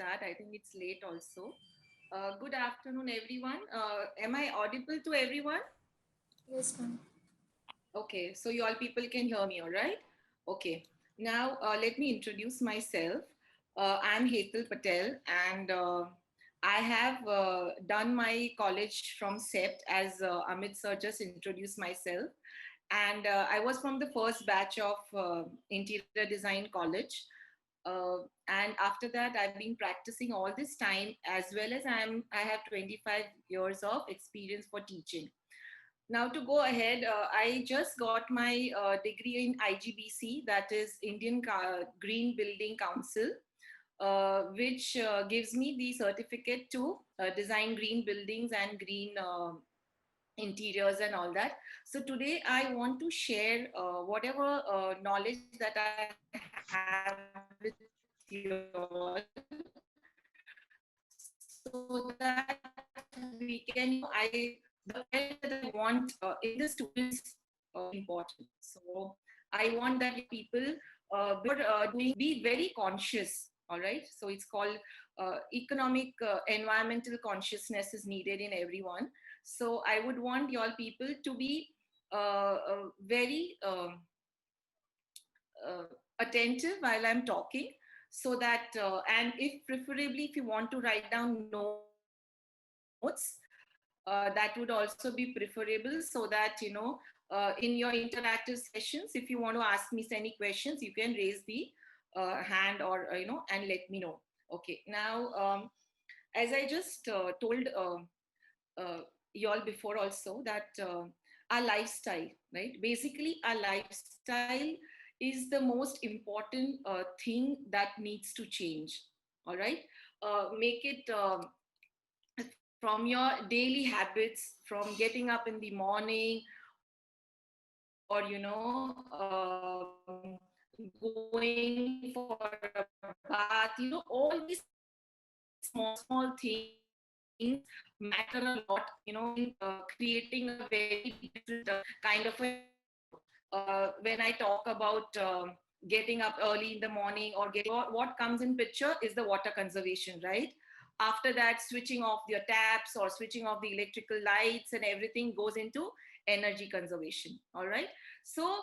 start. I think it's late also. Good afternoon, everyone. Am I audible to everyone? Yes, ma'am. Okay, so you all people can hear me, all right? Okay. Now, let me introduce myself. I'm Hetal Patel, and I have done my college from SEPT, as Amit sir just introduced myself. And I was from the first batch of interior design college. And after that, I've been practicing all this time, as well as I have 25 years of experience for teaching. Now, to go ahead, I just got my degree in IGBC, that is Green Building Council, which gives me the certificate to design green buildings and green interiors and all that. So today I want to share whatever knowledge that I have with you all, so that we can, I the awareness that I want in the students is very important. So I want that your people before doing, be very conscious. All right. So it's called economic environmental consciousness is needed in everyone. So I would want your people to be very attentive while I'm talking, so that and if preferably if you want to write down notes, that would also be preferable, so that in your interactive sessions, if you want to ask me any questions, you can raise the hand, or and let me know. Okay, now as I just told uh, y'all before also, that our lifestyle, right? Basically, our lifestyle is the most important thing that needs to change. All right, make it from your daily habits, from getting up in the morning, or going for a bath, all these small things matter a lot, in creating a very different kind of an environment. When I talk about getting up early in the morning or getting what comes in picture is the water conservation, right? After that, switching off your taps or switching off the electrical lights and everything goes into energy conservation. All right. So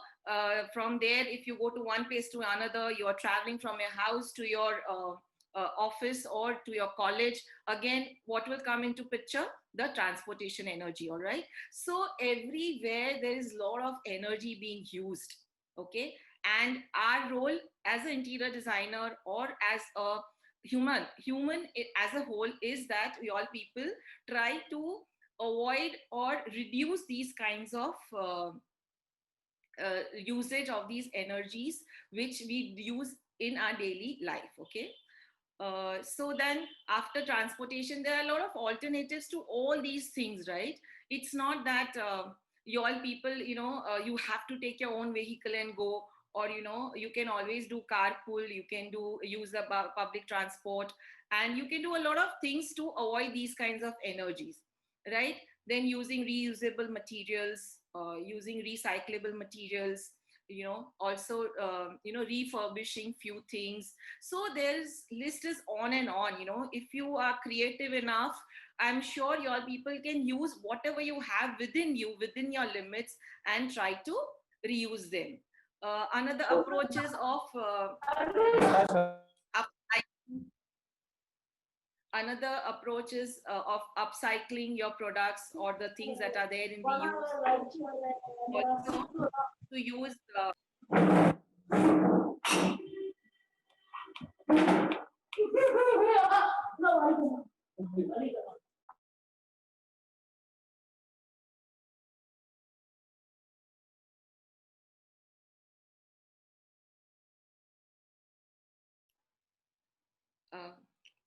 from there, if you go to one place to another, you are traveling from your house to your office or to your college, again what will come into picture? The transportation energy. All right. So everywhere there is a lot of energy being used. Okay. And our role as an interior designer or as a as a whole is that we all people try to avoid or reduce these kinds of usage of these energies which we use in our daily life. Okay. So then after transportation, there are a lot of alternatives to all these things, right? It's not that you all people, you have to take your own vehicle and go, or you can always do carpool, you can do use the public transport, and you can do a lot of things to avoid these kinds of energies, right? Then using reusable materials, using recyclable materials, also refurbishing few things. So there's list is on and on. If you are creative enough, I'm sure your people can use whatever you have within you, within your limits, and try to reuse them. Another approach is of upcycling. Another approach is of upcycling your products or the things that are there in the use. Also to use uh,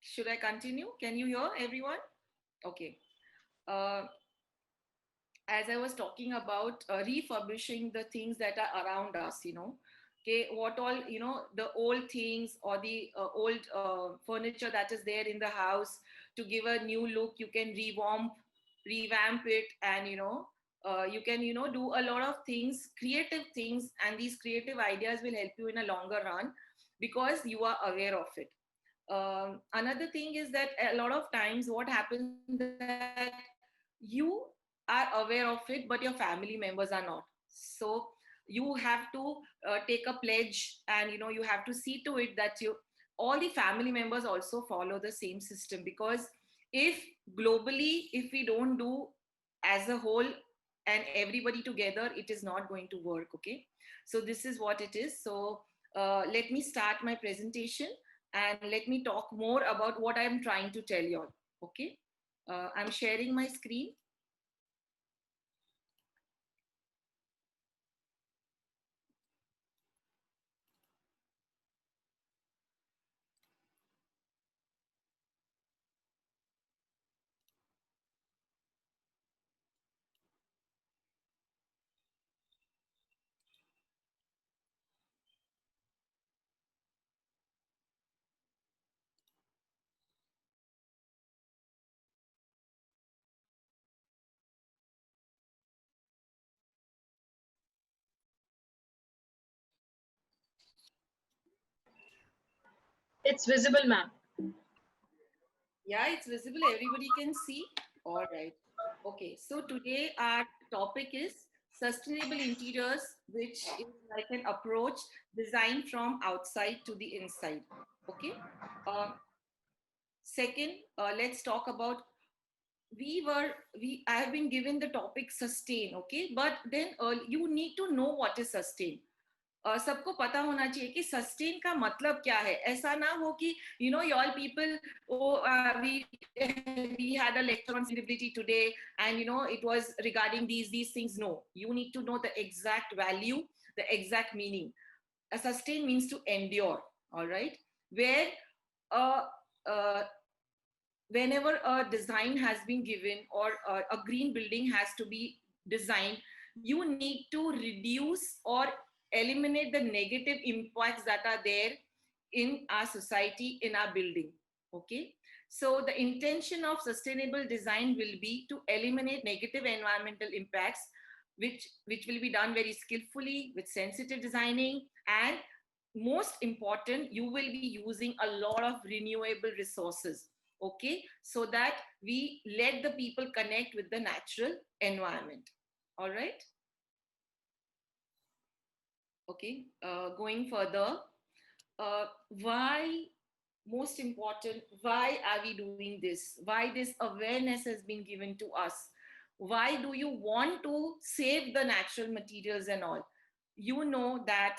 should I continue? Can you hear everyone? Okay. uh, as I was talking about refurbishing the things that are around us, okay, what all, the old things or the old furniture that is there in the house, to give a new look, you can revamp it, and, you can, do a lot of things, creative things, and these creative ideas will help you in a longer run because you are aware of it. Another thing is that a lot of times what happens that you are aware of it, but your family members are not. So you have to take a pledge, and you have to see to it that all the family members also follow the same system, because if globally, if we don't do as a whole and everybody together, it is not going to work. Okay, so this is what it is. So let me start my presentation, and let me talk more about what I'm trying to tell you all. Okay, I'm sharing my screen. It's visible, ma'am. Yeah, it's visible. Everybody can see. All right. Okay. So today our topic is sustainable interiors, which is like an approach designed from outside to the inside. Okay. Uh, Second, let's talk about I have been given the topic sustain. Okay, but then you need to know what is sustain. सबको पता होना चाहिए कि sustain का मतलब क्या है. ऐसा ना हो कि y'all people, we had a lecture on sustainability today, and it was regarding these things. No, you need to know the exact value, the exact meaning. A sustain means to endure. All right, where uh, uh, whenever a design has been given, or a green building has to be designed, you need to reduce or eliminate the negative impacts that are there in our society, in our building. Okay, so the intention of sustainable design will be to eliminate negative environmental impacts, which will be done very skillfully with sensitive designing. And most important, you will be using a lot of renewable resources. Okay, so that we let the people connect with the natural environment. All right. Okay, going further, why, most important, why are we doing this? Why this awareness has been given to us? Why do you want to save the natural materials and all? You know that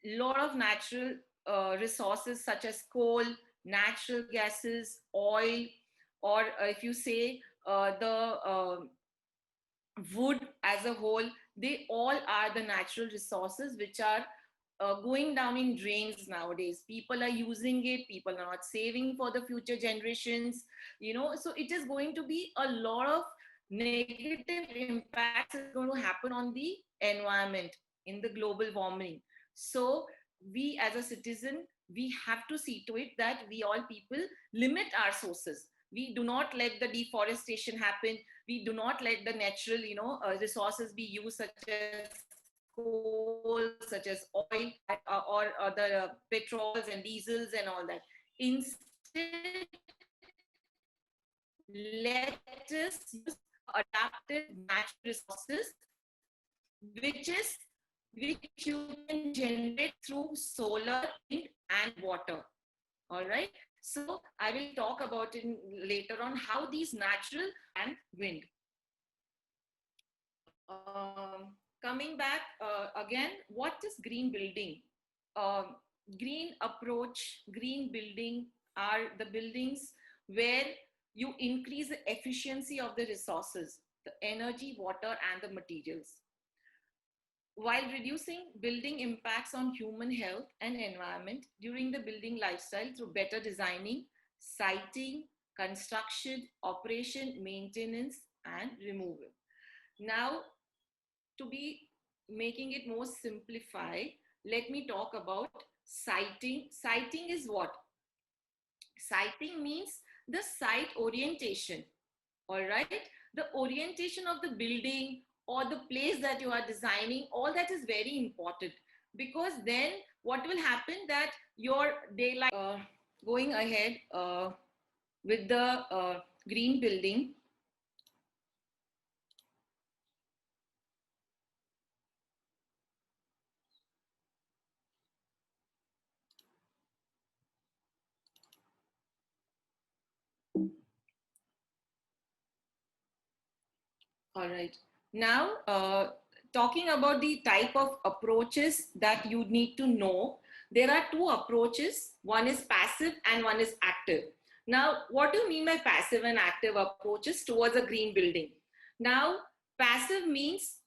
a lot of natural resources such as coal, natural gases, oil, or if you say the wood as a whole, they all are the natural resources which are going down in drains nowadays. People are using it, people are not saving for the future generations. So it is going to be a lot of negative impacts is going to happen on the environment in the global warming. So we as a citizen, we have to see to it that we all people limit our sources. We do not let the deforestation happen. We do not let the natural resources be used, such as coal, such as oil, or the petrols and diesels and all that. Instead, let us use adaptive natural resources, which you can generate through solar, wind, and water. All right. So I will talk about it later on how these natural and wind. Coming back again, what is green building? Um, Green approach, green building are the buildings where you increase the efficiency of the resources, the energy, water, and the materials, while reducing building impacts on human health and environment during the building lifestyle through better designing, siting, construction, operation, maintenance, and removal. Now, to be making it more simplified, let me talk about siting. Siting is what? Siting means the site orientation. All right, the orientation of the building or the place that you are designing, all that is very important, because then what will happen that your daylight going ahead with the green building. All right. Now, talking about the type of approaches that you need to know, there are two approaches. One is passive and one is active. Now, what do you mean by passive and active approaches towards a green building? Now, passive means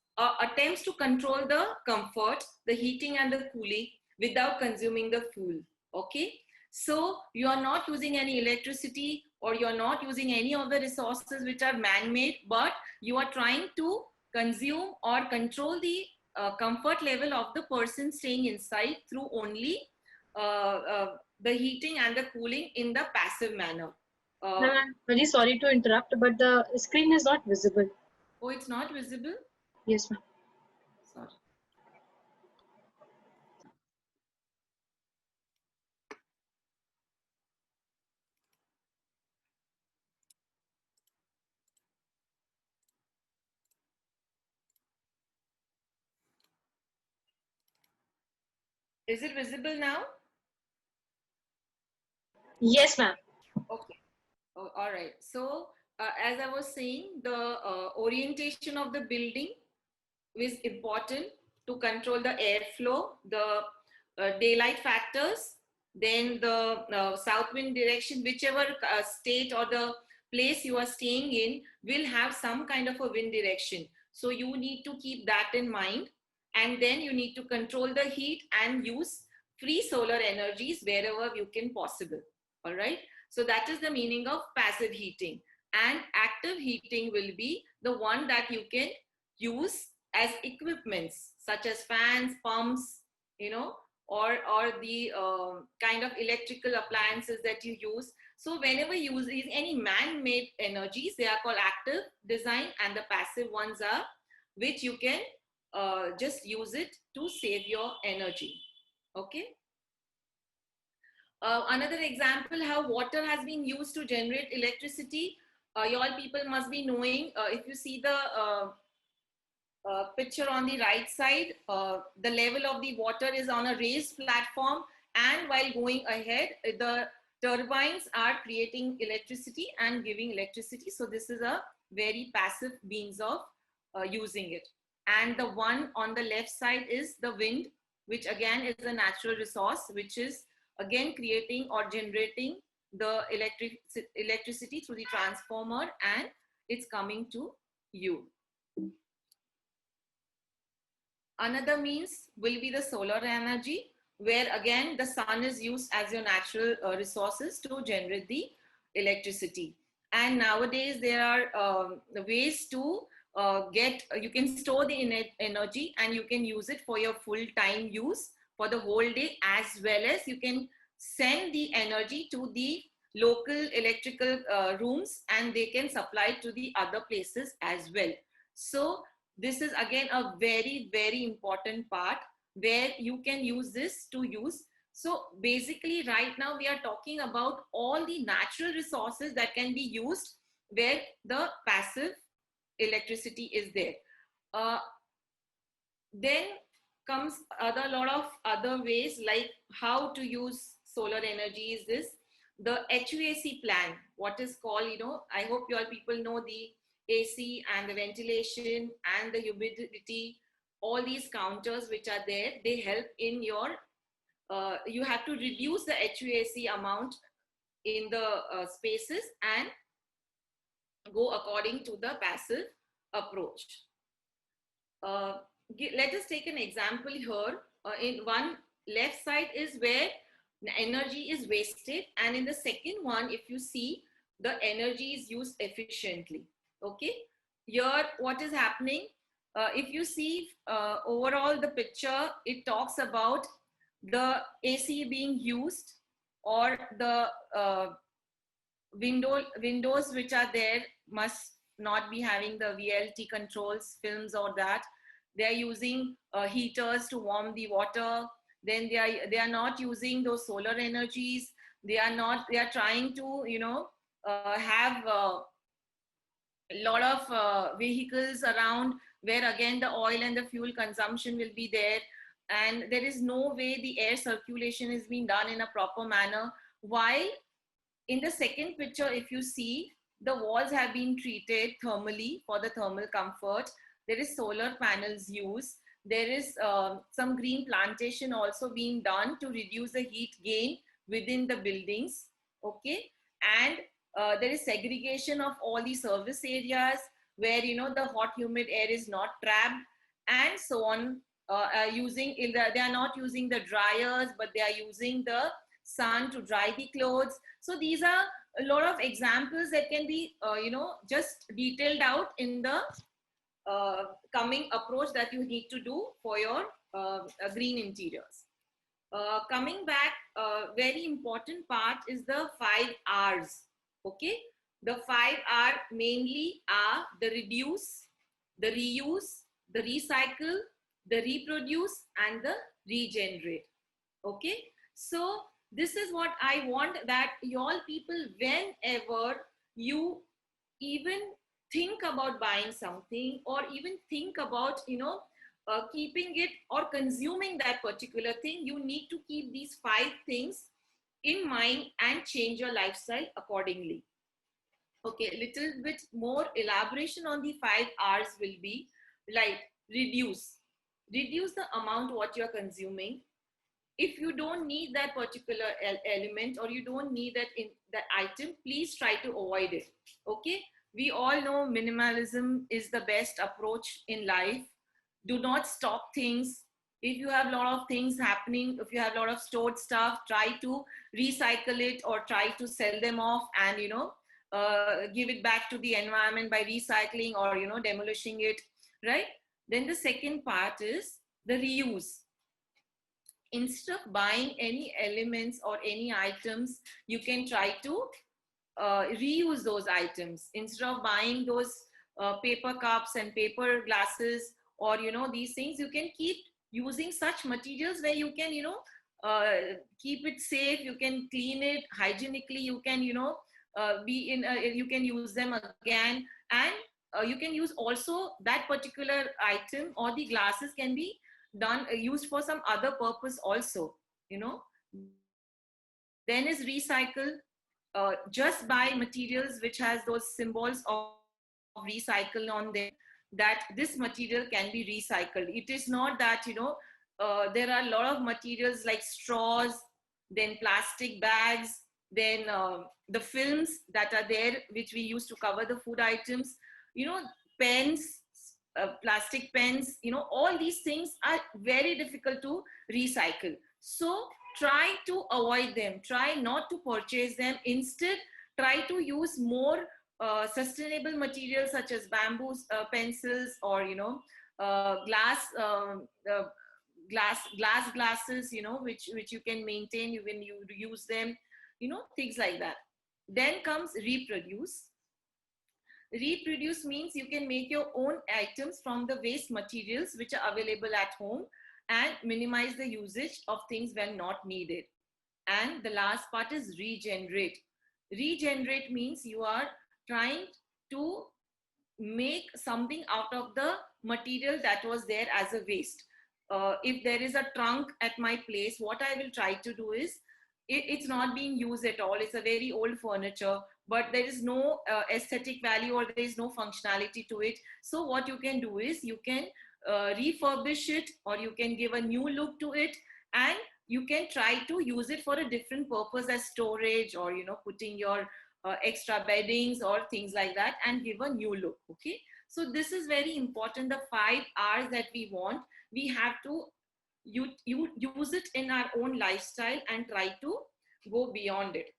attempts to control the comfort, the heating and the cooling without consuming the fuel. Okay. So you are not using any electricity or you're not using any of the resources which are man-made, but you are trying to consume or control the comfort level of the person staying inside through only the heating and the cooling in the passive manner. Ma'am, I'm very sorry to interrupt, but the screen is not visible. Oh, it's not visible? Yes, ma'am. Sorry. Is it visible now? Yes, ma'am. Okay. Oh, all right. So, as I was saying, the orientation of the building is important to control the airflow, the daylight factors, then the south wind direction, whichever state or the place you are staying in will have some kind of a wind direction. So you need to keep that in mind. And then you need to control the heat and use free solar energies wherever you can possible. All right. So that is the meaning of passive heating. And active heating will be the one that you can use as equipments such as fans, pumps, or the kind of electrical appliances that you use. So whenever you use any man-made energies, they are called active design, and the passive ones are which you can just use it to save your energy. Okay. Another example, how water has been used to generate electricity. You all people must be knowing, if you see the picture on the right side, the level of the water is on a raised platform, and while going ahead, the turbines are creating electricity and giving electricity. So this is a very passive means of using it. And the one on the left side is the wind, which again is a natural resource, which is again creating or generating the electricity through the transformer, and it's coming to you. Another means will be the solar energy, where again the sun is used as your natural resources to generate the electricity. And nowadays there are ways to you can store the energy and you can use it for your full-time use for the whole day, as well as you can send the energy to the local electrical rooms and they can supply to the other places as well. So this is again a very, very important part where you can use this to use. So basically right now we are talking about all the natural resources that can be used where the passive electricity is there. Then comes a lot of other ways, like how to use solar energy is this. The HVAC plan, what is called, I hope you all people know the AC and the ventilation and the humidity, all these counters which are there, they help in your, you have to reduce the HVAC amount in the spaces and go according to the passive approach. Let us take an example here. In one left side is where the energy is wasted, and in the second one, if you see, the energy is used efficiently. Okay, here what is happening, if you see overall the picture, it talks about the AC being used, or the windows which are there must not be having the VLT controls, films, or that. They are using heaters to warm the water. Then they are not using those solar energies. They are not, they are trying to, you know, have a lot of vehicles around where again the oil and the fuel consumption will be there, and there is no way the air circulation is being done in a proper manner. While in the second picture, if you see, the walls have been treated thermally for the thermal comfort. There is solar panels used. There is some green plantation also being done to reduce the heat gain within the buildings. Okay, and there is segregation of all the service areas where, you know, the hot humid air is not trapped, and so on. Using, they are not using the dryers, but they are using the sun to dry the clothes. So these are a lot of examples that can be, you know, just detailed out in the coming approach that you need to do for your green interiors. Coming back, very important part is the 5 Rs. Okay, the 5 R mainly are the reduce, the reuse, the recycle, the reproduce, and the regenerate. Okay, so this is what I want, that y'all people, whenever you even think about buying something, or even think about, you know, keeping it or consuming that particular thing, you need to keep these 5 things in mind and change your lifestyle accordingly. Okay, little bit more elaboration on the 5 Rs will be like reduce. Reduce the amount what you're consuming. If you don't need that particular element, or you don't need that in that item, please try to avoid it. Okay, we all know minimalism is the best approach in life. Do not stock things. If you have a lot of things happening, if you have a lot of stored stuff, try to recycle it or try to sell them off, and, you know, give it back to the environment by recycling or, you know, demolishing it, right? Then the second part is the reuse. Instead of buying any elements or any items, you can try to reuse those items. Instead of buying those paper cups and paper glasses, or, you know, these things, you can keep using such materials where you can, you know, keep it safe, you can clean it hygienically, you can, you know, be in you can use them again, and you can use also that particular item, or the glasses can be done used for some other purpose also, you know. Then is recycle. Just buy materials which has those symbols of recycle on them, that this material can be recycled. It is not that, you know, there are a lot of materials like straws, then plastic bags, then the films that are there which we use to cover the food items, you know, pens, plastic pens, you know, all these things are very difficult to recycle. So try to avoid them, try not to purchase them. Instead, try to use more sustainable materials such as bamboo pencils, or, you know, glasses, you know, which you can maintain when you use them, you know, things like that. Then comes reproduce. Reproduce means you can make your own items from the waste materials which are available at home, and minimize the usage of things when not needed. And the last part is regenerate. Regenerate means you are trying to make something out of the material that was there as a waste. If there is a trunk at my place, what I will try to do is, it's not being used at all, it's a very old furniture, but there is no aesthetic value, or there is no functionality to it. So what you can do is, you can refurbish it, or you can give a new look to it, and you can try to use it for a different purpose, as storage, or, you know, putting your extra beddings or things like that, and give a new look. Okay, so this is very important. The 5 Rs that we want, we have to you use it in our own lifestyle and try to go beyond it.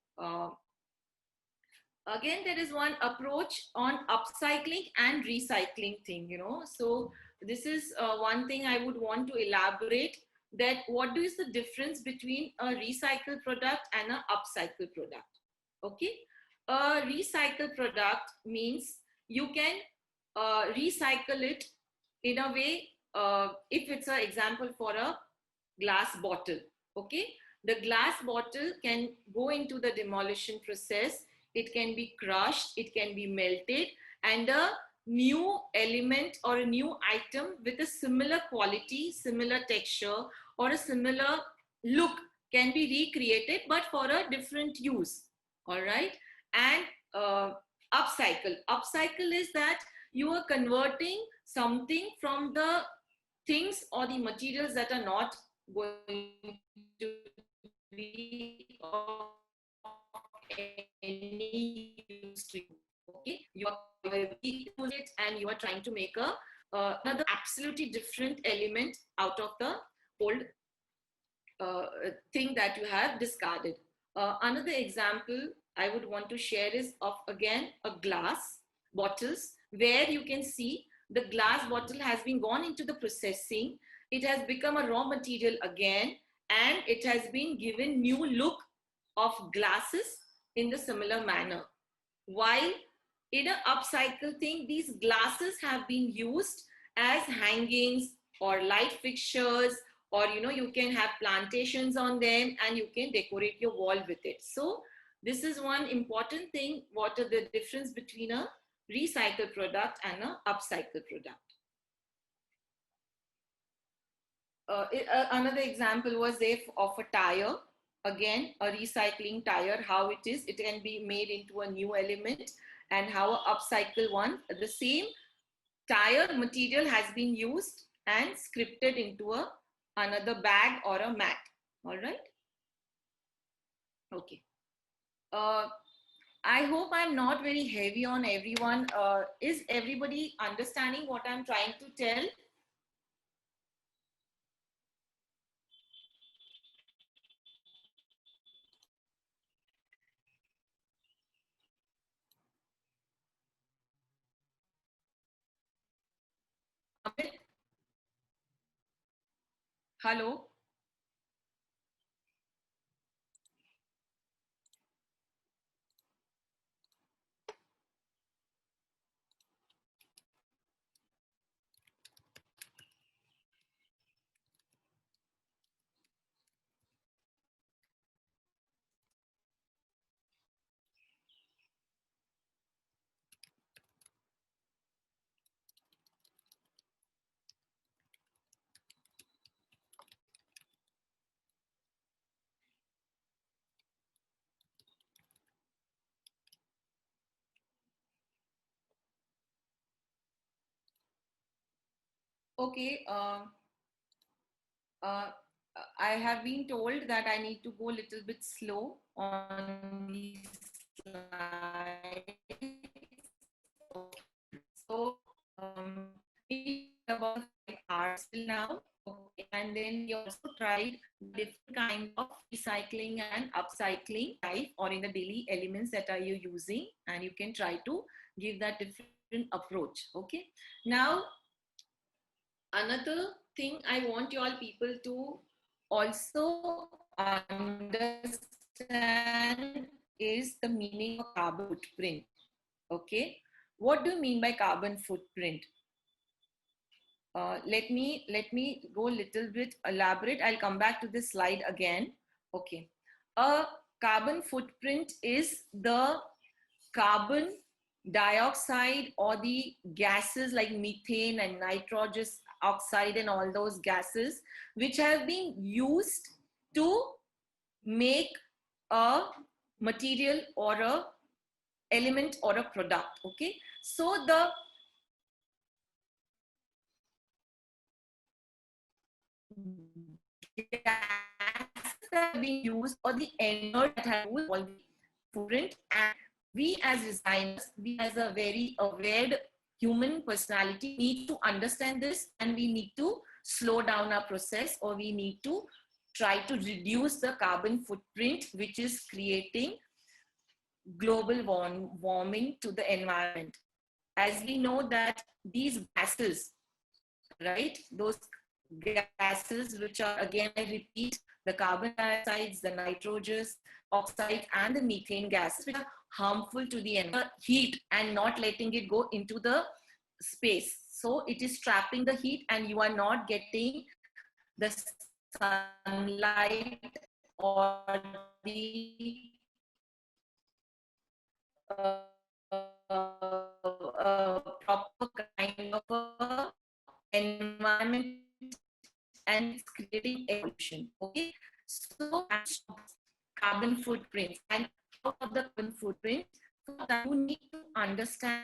Again, there is one approach on upcycling and recycling thing, you know. So this is one thing I would want to elaborate, that what is the difference between a recycled product and an upcycled product. Okay, a recycled product means you can recycle it in a way, if it's an example for a glass bottle. Okay, The glass bottle can go into the demolition process. It can be crushed, it can be melted, and a new element or a new item with a similar quality, similar texture, or a similar look can be recreated, but for a different use. All right. And upcycle. Upcycle is that you are converting something from the things or the materials that are not going to be of any use to you. Okay, you are reuse it and you are trying to make a another absolutely different element out of the old thing that you have discarded. Another example I would want to share is of again a glass bottles, where you can see the glass bottle has been gone into the processing. It has become a raw material again, and it has been given new look of glasses in the similar manner. While in an upcycle thing, these glasses have been used as hangings or light fixtures, or you can have plantations on them and you can decorate your wall with it. So this is one important thing. What are the difference between a recycled product and an upcycled product? Another example was there of a tire. Again, a recycling tire, how it is, it can be made into a new element, and how a upcycle one, the same tire material has been used and scripted into another bag or a mat. All right. Okay. I hope I'm not very heavy on everyone. Is everybody understanding what I'm trying to tell? Hello. Okay. Uh, I have been told that I need to go a little bit slow on the slides. So about 5 hours till now. Okay. And then we also tried different kind of recycling and upcycling life or in the daily elements that are you using, and you can try to give that different approach. Okay. Now, another thing I want you all people to also understand is the meaning of carbon footprint. Okay. What do you mean by carbon footprint? Let me go a little bit elaborate. I'll come back to this slide again. Okay. A carbon footprint is the carbon dioxide or the gases like methane and nitrous oxide and all those gases which have been used to make a material or a element or a product. Okay. So the gases that have been used or the energy that have used all the footprint, and we as designers, we as a very aware human personality need to understand this, and we need to slow down our process, or we need to try to reduce the carbon footprint which is creating global warming to the environment. As we know that these gases, right, those gases which are, again I repeat, the carbon dioxides, the nitrous oxides, and the methane gases, which are harmful to the heat and not letting it go into the space. So it is trapping the heat and you are not getting the sunlight or the proper kind of a environment, and it's creating air pollution. Okay, so carbon footprints, and out of the carbon footprint, for that you need to understand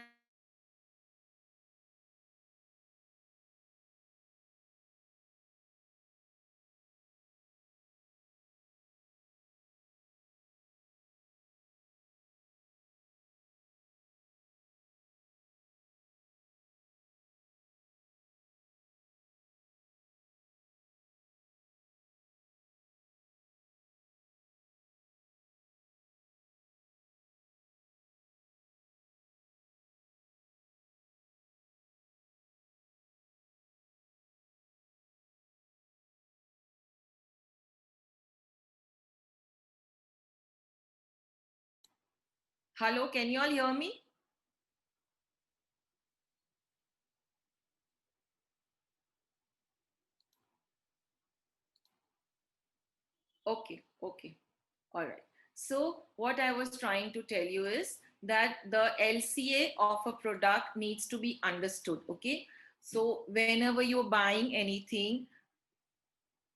hello, can you all hear me? Okay, okay. All right. So what I was trying to tell you is that the LCA of a product needs to be understood. Okay. So whenever you're buying anything,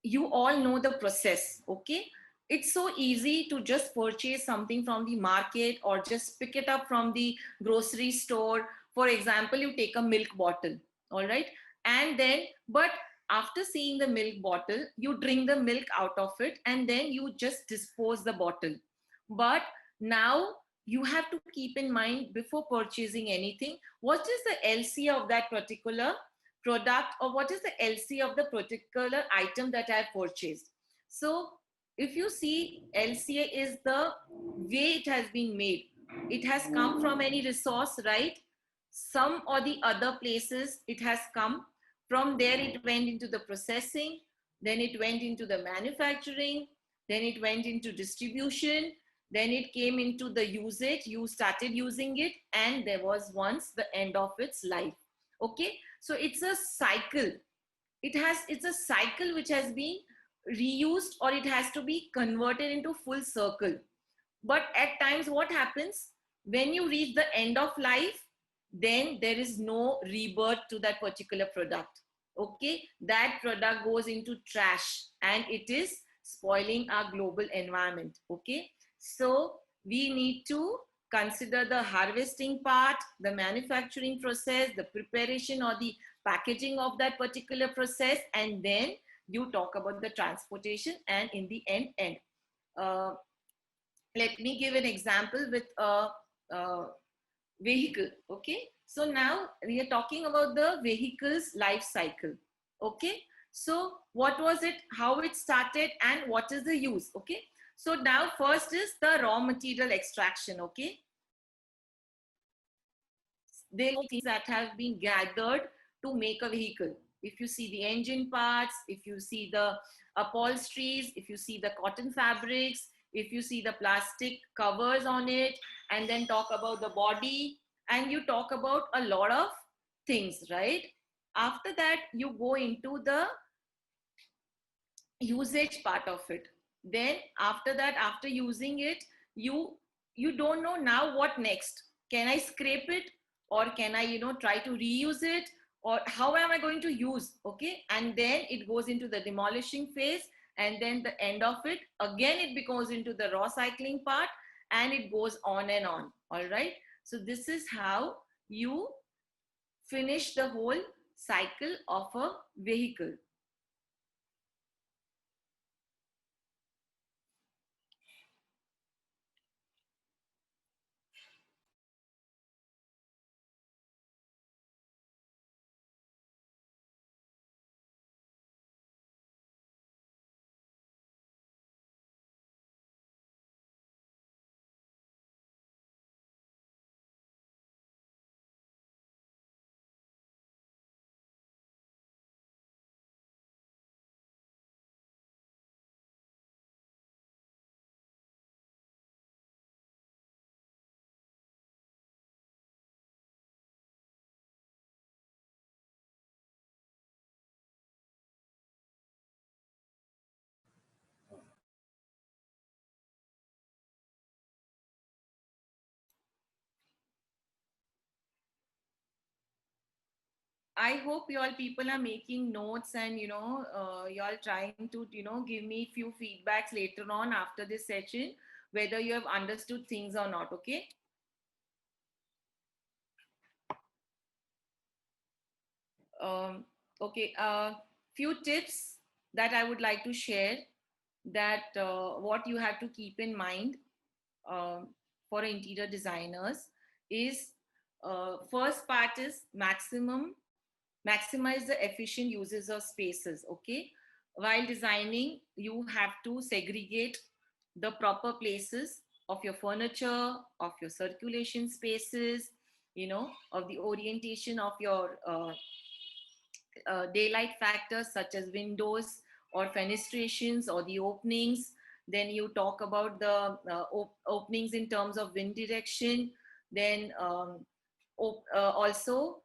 you all know the process. Okay. It's so easy to just purchase something from the market or just pick it up from the grocery store. For example, you take a milk bottle. All right. And then, but after seeing the milk bottle, you drink the milk out of it and then you just dispose the bottle. But now you have to keep in mind before purchasing anything, what is the LC of that particular product, or what is the LC of the particular item that I purchased. So if you see, LCA is the way it has been made. It has come from any resource, right? Some or the other places it has come. From there, it went into the processing, then it went into the manufacturing, then it went into distribution, then it came into the usage. You started using it, and there was once the end of its life. Okay, so it's a cycle. It's a cycle which has been reused, or it has to be converted into full circle. But at times what happens, when you reach the end of life, then there is no rebirth to that particular product. Okay, that product goes into trash and it is spoiling our global environment. Okay, so we need to consider the harvesting part, the manufacturing process, the preparation or the packaging of that particular process, and then you talk about the transportation, and in the end. Uh, Let me give an example with a vehicle. Okay, so now we are talking about the vehicle's life cycle. Okay, so what was it, how it started, and what is the use? Okay, so now first is the raw material extraction. Okay, there are things that have been gathered to make a vehicle. If you see the engine parts, if you see the upholsteries, if you see the cotton fabrics, if you see the plastic covers on it, and then talk about the body, and you talk about a lot of things, right? After that, you go into the usage part of it. Then after that, after using it, you don't know now what next. Can I scrape it, or can I try to reuse it, or how am I going to use? Okay, and then it goes into the demolishing phase, and then the end of it again, it goes into the raw cycling part, and it goes on and on. All right, so this is how you finish the whole cycle of a vehicle. I hope you all people are making notes and you all trying to give me few feedbacks later on after this session, whether you have understood things or not. Okay. Um, okay. Few tips that I would like to share, that what you have to keep in mind um, for interior designers is, first part is maximize the efficient uses of spaces. Okay, while designing you have to segregate the proper places of your furniture, of your circulation spaces, of the orientation of your daylight factors such as windows or fenestrations or the openings. Then you talk about the openings in terms of wind direction. Then also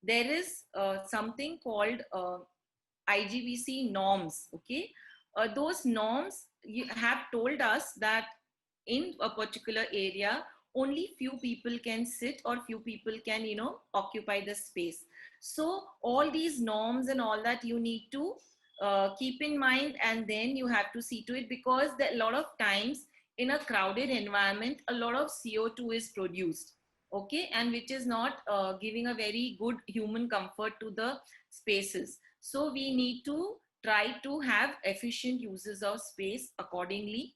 there is something called IGBC norms. Okay, those norms you have told us that in a particular area only few people can sit or few people can occupy the space. So all these norms and all that you need to keep in mind, and then you have to see to it, because a lot of times in a crowded environment a lot of CO2 is produced. Okay, and which is not giving a very good human comfort to the spaces. So we need to try to have efficient uses of space accordingly.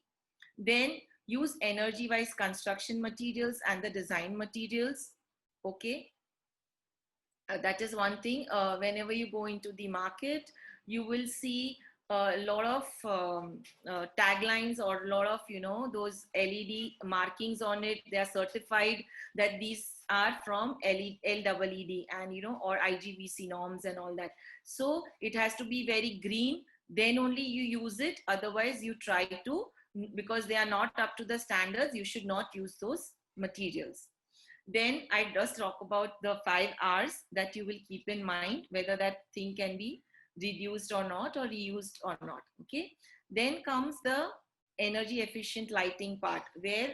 Then use energy wise construction materials and the design materials. Okay, that is one thing. Whenever you go into the market, you will see a lot of taglines or a lot of those LED markings on it. They are certified that these are from LEED and or IGBC norms and all that. So it has to be very green, then only you use it. Otherwise you try to, because they are not up to the standards, you should not use those materials. Then I just talk about the 5 R's that you will keep in mind, whether that thing can be reduced or not, or reused or not. Okay. Then comes the energy efficient lighting part, where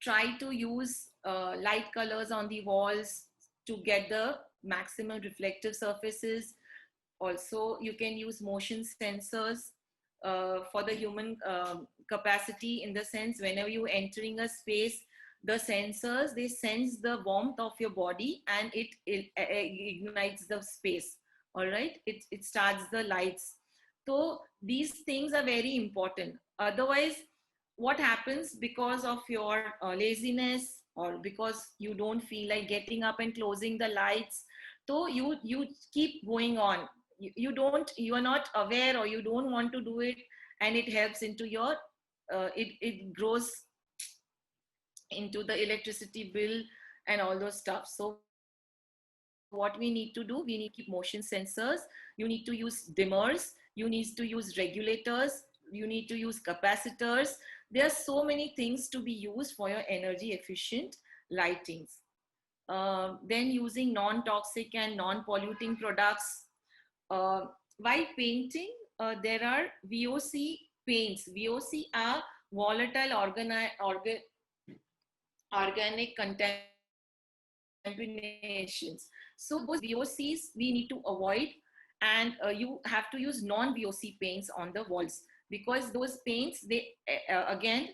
try to use light colors on the walls to get the maximum reflective surfaces. Also, you can use motion sensors for the human capacity, in the sense whenever you entering a space, the sensors, they sense the warmth of your body and it ignites the space. All right, it starts the lights. So these things are very important. Otherwise, what happens, because of your laziness, or because you don't feel like getting up and closing the lights, so you keep going on. You are not aware, or you don't want to do it, and it helps into your it grows into the electricity bill and all those stuff. So what we need to do, we need to keep motion sensors, you need to use dimmers, you need to use regulators, you need to use capacitors. There are so many things to be used for your energy efficient lightings. Then using non-toxic and non-polluting products. uh, while painting, there are VOC paints. VOC are volatile organic contaminations. So those VOCs we need to avoid, and you have to use non-VOC paints on the walls, because those paints, they again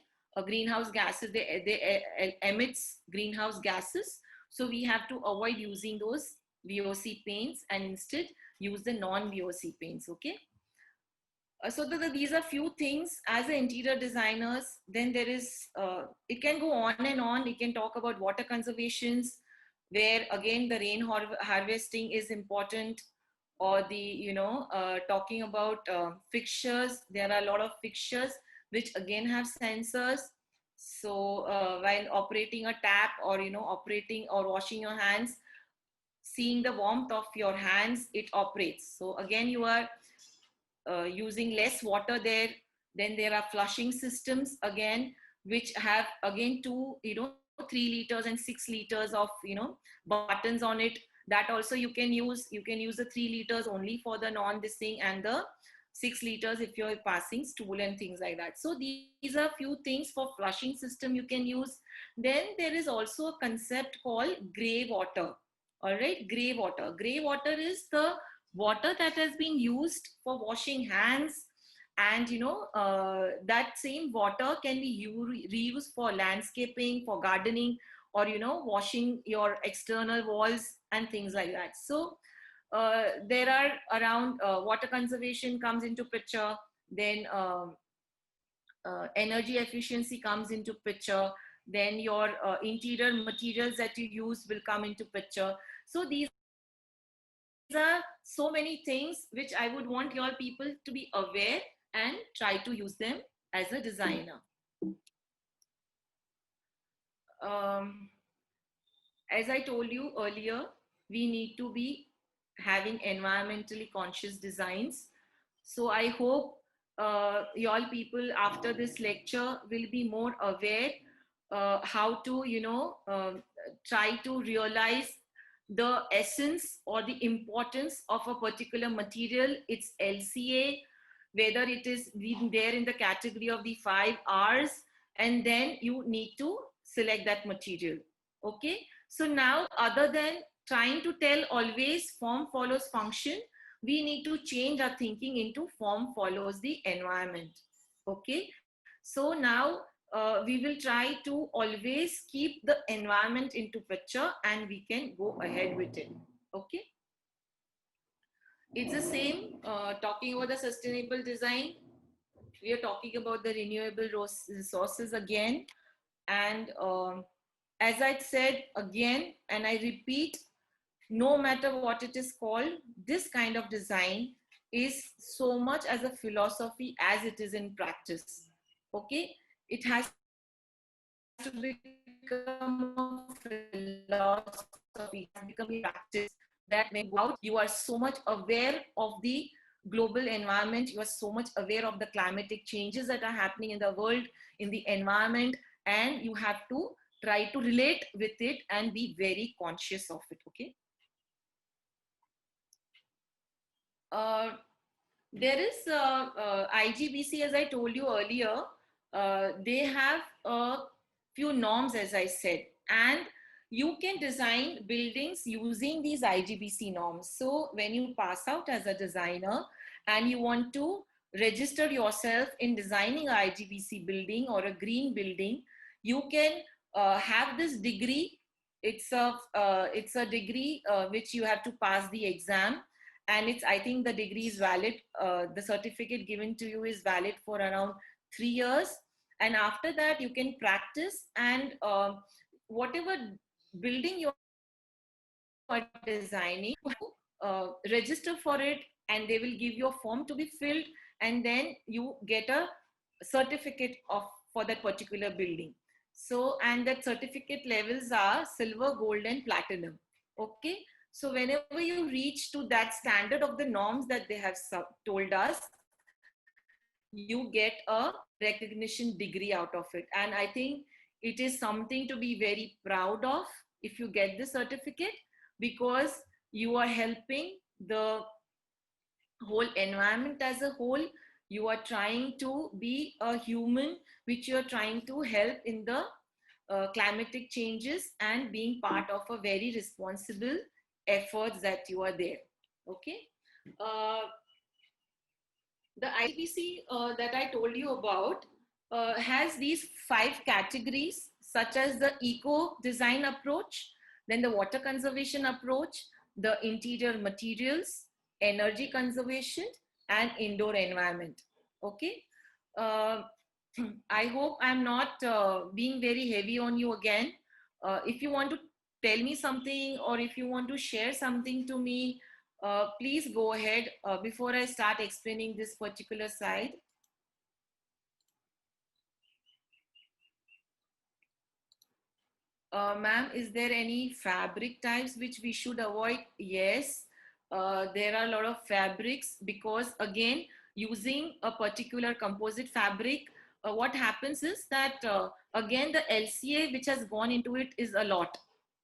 greenhouse gases, they emits greenhouse gases. So we have to avoid using those VOC paints and instead use the non-VOC paints. Okay. These are few things as an interior designers. Then there is it can go on and on. It can talk about water conservations, where again the rain harvesting is important, or the talking about fixtures. There are a lot of fixtures which again have sensors. So while operating a tap, or operating or washing your hands, seeing the warmth of your hands, it operates. So again you are using less water there. Then there are flushing systems again, which have again two 3 liters and 6 liters of buttons on it. That also you can use. You can use the 3 liters only for the non this thing, and the 6 liters if you're passing stool and things like that. So these are few things for flushing system you can use. Then there is also a concept called gray water. All right, gray water. Gray water is the water that has been used for washing hands, and that same water can be reused for landscaping, for gardening, or washing your external walls and things like that. So there are around water conservation comes into picture, then energy efficiency comes into picture, then your interior materials that you use will come into picture. So these are so many things which I would want your people to be aware and try to use them as a designer. um, as I told you earlier, we need to be having environmentally conscious designs. So I hope y'all people after this lecture will be more aware how to, try to realize the essence or the importance of a particular material, its LCA, whether it is there in the category of the 5 R's, and then you need to select that material. Okay. So now, other than trying to tell always form follows function, we need to change our thinking into form follows the environment. Okay. So now we will try to always keep the environment into picture and we can go ahead with it. Okay. It's the same talking about the sustainable design. We are talking about the renewable resources again. And as I said again, and I repeat, no matter what it is called, this kind of design is so much as a philosophy as it is in practice. Okay, it has to become a philosophy, it has become a practice, that when you go out, you are so much aware of the global environment, you are so much aware of the climatic changes that are happening in the world, in the environment, and you have to try to relate with it and be very conscious of it. Okay. There is IGBC, as I told you earlier, they have a few norms, as I said, and you can design buildings using these IGBC norms. So when you pass out as a designer and you want to register yourself in designing an IGBC building or a green building, you can have this degree. It's a degree which you have to pass the exam, and it's, I think the degree is valid, the certificate given to you is valid for around 3 years, and after that you can practice, and whatever building you are designing, register for it, and they will give you a form to be filled, and then you get a certificate of for that particular building. So, and that certificate levels are silver, gold, and platinum. Okay. So whenever you reach to that standard of the norms that they have told us, you get a recognition degree out of it. And I think it is something to be very proud of if you get the certificate, because you are helping the whole environment as a whole. You are trying to be a human, which you are trying to help in the climatic changes and being part of a very responsible efforts that you are there. Okay. Uh, the IGBC that I told you about has these 5 categories, such as the eco design approach, then the water conservation approach, the interior materials, energy conservation, and indoor environment. Okay. Uh, I hope I'm not being very heavy on you again. If you want to tell me something, or if you want to share something to me, please go ahead before I start explaining this particular side. Ma'am, is there any fabric types which we should avoid? Yes, there are a lot of fabrics, because again, using a particular composite fabric, what happens is that again, the LCA which has gone into it is a lot.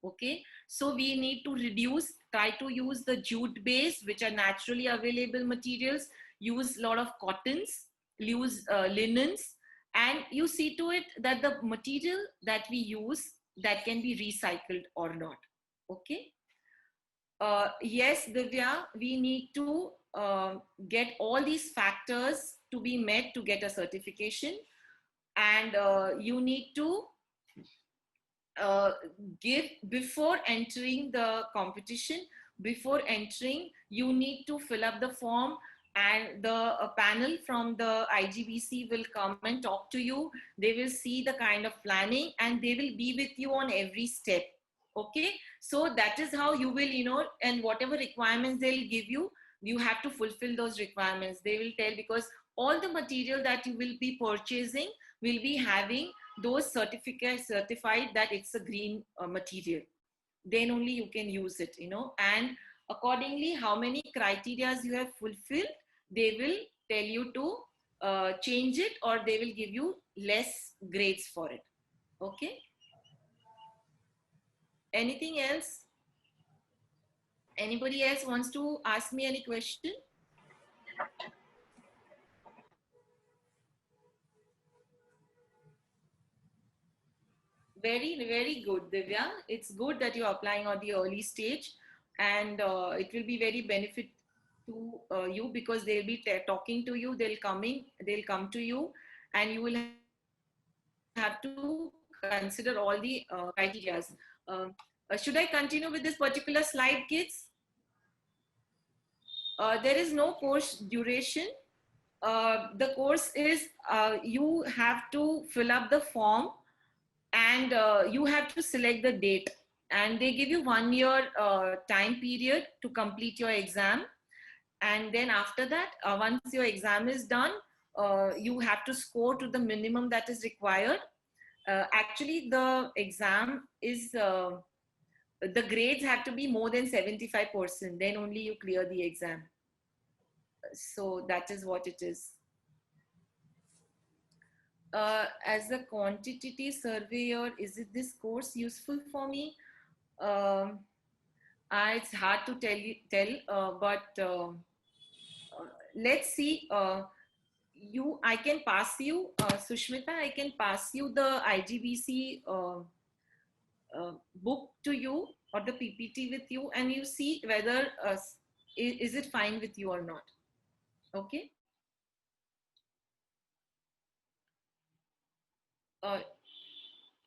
Okay, so we need to reduce, try to use the jute base, which are naturally available materials, use a lot of cottons, use linens, and you see to it that the material that we use, that can be recycled or not. Okay. Yes, Divya, we need to get all these factors to be met to get a certification, and you need to uh, give before entering the competition. Before entering, you need to fill up the form, and the panel from the IGBC will come and talk to you. They will see the kind of planning, and they will be with you on every step. Okay, so that is how you will, and whatever requirements they'll give you, you have to fulfill those requirements. They will tell, because all the material that you will be purchasing will be having those certificates certified that it's a green material. Then only you can use it, and accordingly how many criterias you have fulfilled, they will tell you to change it, or they will give you less grades for it. Okay, anything else? Anybody else wants to ask me any question? Very good, Divya. It's good that you're applying on the early stage, and it will be very benefit to you, because they'll be talking to you. They'll come to you, and you will have to consider all the criterias. Should I continue with this particular slide, kids? There is no course duration. The course is, you have to fill up the form, and you have to select the date, and they give you 1 year time period to complete your exam. And then after that, once your exam is done, you have to score to the minimum that is required. Actually, the exam is, the grades have to be more than 75%, then only you clear the exam. So that is what it is. As a quantity surveyor, is it this course useful for me? It's hard to tell, but let's see. I can pass you, Sushmita, I can pass you the IGBC book to you, or the PPT with you, and you see whether is it fine with you or not. Okay.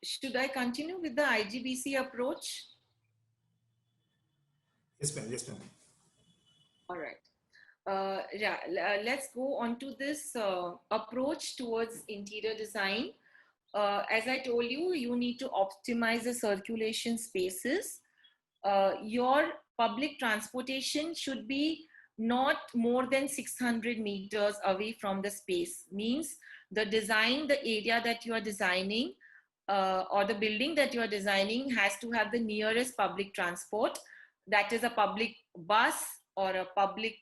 Should I continue with the IGBC approach? Yes, ma'am. Yes, ma'am. All right. Yeah, let's go on to this approach towards interior design. As I told you, you need to optimize the circulation spaces. Your public transportation should be not more than 600 meters away from the space. Means the area that you are designing, or the building that you are designing, has to have the nearest public transport. That is a public bus, or a public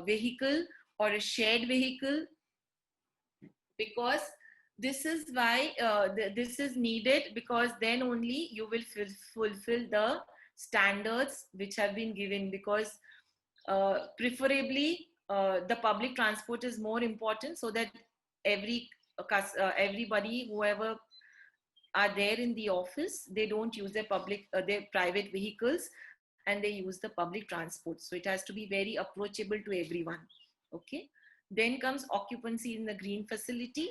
vehicle, or a shared vehicle, because this is why this is needed, because then only you will fulfill the standards which have been given. Because preferably the public transport is more important, so that everybody, whoever are there in the office, they don't use their private vehicles, and they use the public transport. So it has to be very approachable to everyone. Okay. Then comes occupancy in the green facility.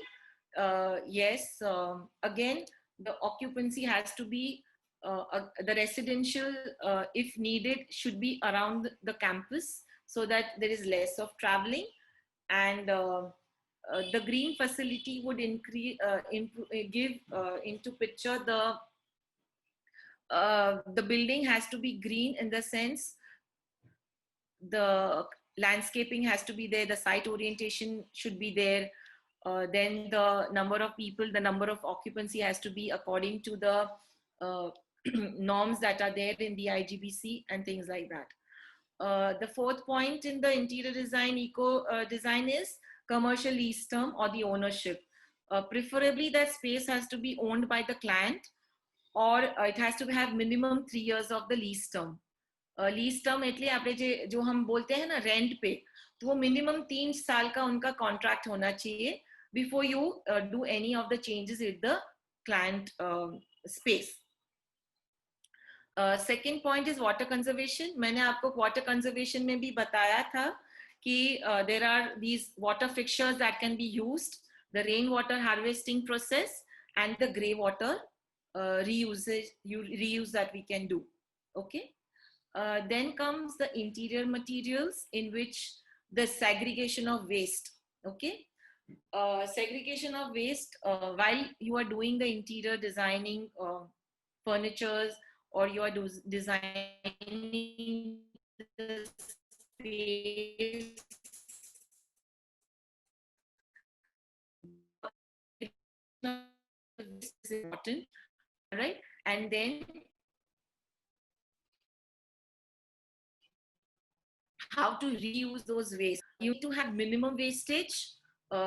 Yes, again, the occupancy has to be, the residential, if needed, should be around the campus, so that there is less of traveling. And the green facility would give into picture the building has to be green, in the sense the landscaping has to be there, the site orientation should be there. Then the number of people, the number of occupancy has to be according to the norms that are there in the IGBC, and things like that. The fourth point in the interior design, design, is commercial lease term, or the ownership. Preferably that space has to be owned by the client, or it has to have minimum 3 years of the lease term. Lease term એટલે આપણે जो हम बोलते हैं ना rent पे, तो वो मिनिमम 3 साल का उनका कॉन्ट्रैक्ट होना चाहिए before you do any of the changes with the client space. Second point is water conservation. मैंने आपको water conservation में भी बताया था कि there are these water fixtures that can be used, the rainwater harvesting process and the grey water reuse that we can do. Okay. Then comes the interior materials, in which the segregation of waste. Okay. Segregation of waste while you are doing the interior designing furnitures, or you are designing the space, this is important, right? And then how to reuse those waste. You need to have minimum wastage.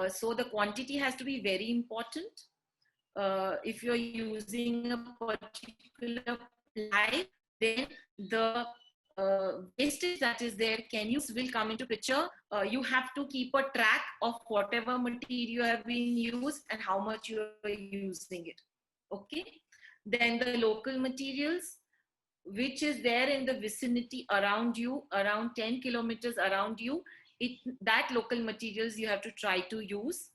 So the quantity has to be very important. If you're using a particular ply, then the wastage that is there will come into picture. You have to keep a track of whatever material have been used and how much you are using it. Okay. Then the local materials, which is there in the vicinity around you, around 10 kilometers around you, that local materials you have to try to use.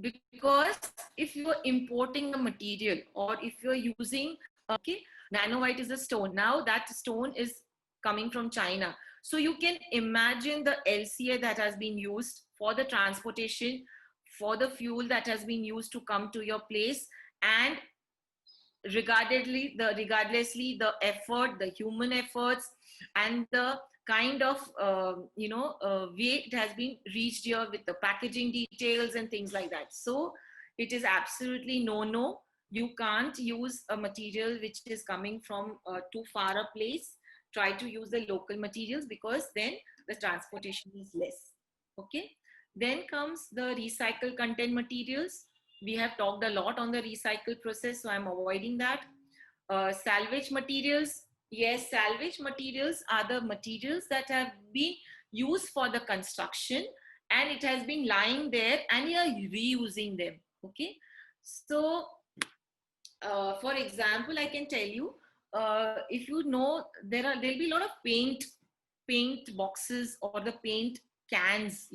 Because if you're importing a material, or if you're using, okay, nanowhite is a stone. Now that stone is coming from China. So you can imagine the LCA that has been used for the transportation, for the fuel that has been used to come to your place, and regardlessly the effort, the human efforts, and the kind of way it has been reached here with the packaging details and things like that. So it is absolutely no, you can't use a material which is coming from too far a place. Try to use the local materials, because then the transportation is less. Okay. Then comes the recycled content materials. We have talked a lot on the recycle process, so I'm avoiding that. Salvage materials. Yes, salvage materials are the materials that have been used for the construction, and it has been lying there and you are reusing them. Okay. So, for example, I can tell you, if you know, there'll be a lot of paint boxes or the paint cans,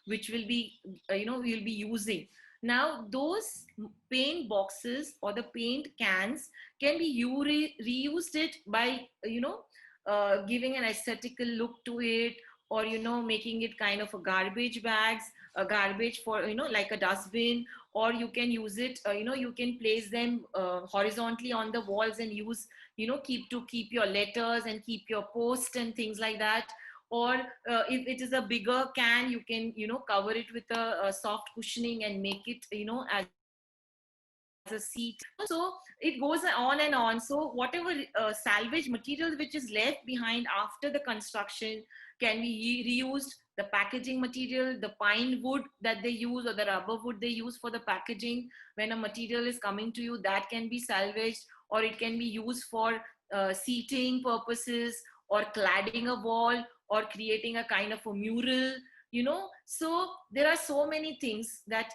which will be, we'll be using. Now, those paint boxes or the paint cans can be reused it by, giving an aesthetical look to it, or, making it kind of a garbage bags, a garbage for, like a dustbin, or you can use it, you can place them horizontally on the walls and use, keep your letters and keep your post and things like that. Or if it is a bigger can, you can, cover it with a soft cushioning and make it, as a seat. So it goes on and on. So whatever salvage material which is left behind after the construction can be reused. The packaging material, the pine wood that they use, or the rubber wood they use for the packaging, when a material is coming to you, that can be salvaged, or it can be used for seating purposes, or cladding a wall, or creating a kind of a mural, So there are so many things that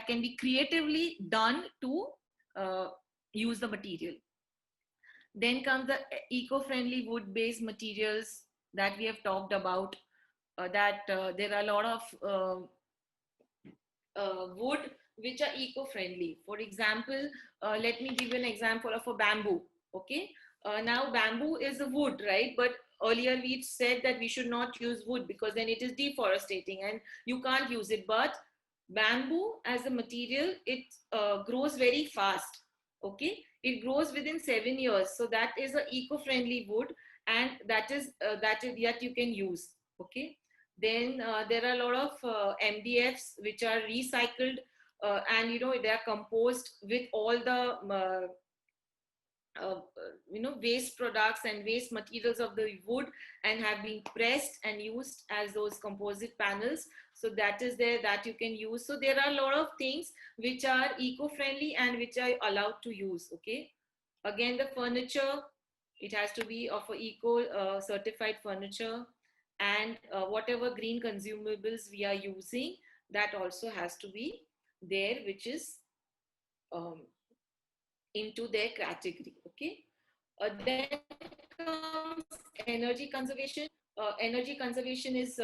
can be creatively done to use the material. Then comes the eco-friendly wood-based materials that we have talked about, that there are a lot of wood which are eco-friendly. For example, let me give you an example of a bamboo. Okay. Now bamboo is a wood, right? But earlier we said that we should not use wood because then it is deforesting and you can't use it. But bamboo as a material, it grows very fast. Okay. It grows within 7 years. So that is an eco-friendly wood, and that you can use. Okay. Then there are a lot of MDFs which are recycled, and they are composed with all the waste products and waste materials of the wood, and have been pressed and used as those composite panels. So that is there that you can use. So there are a lot of things which are eco-friendly and which are allowed to use. Okay. Again, the furniture, it has to be of a eco certified furniture, and whatever green consumables we are using, that also has to be there, which is um, into their category. Okay. Then comes energy conservation. Energy conservation is,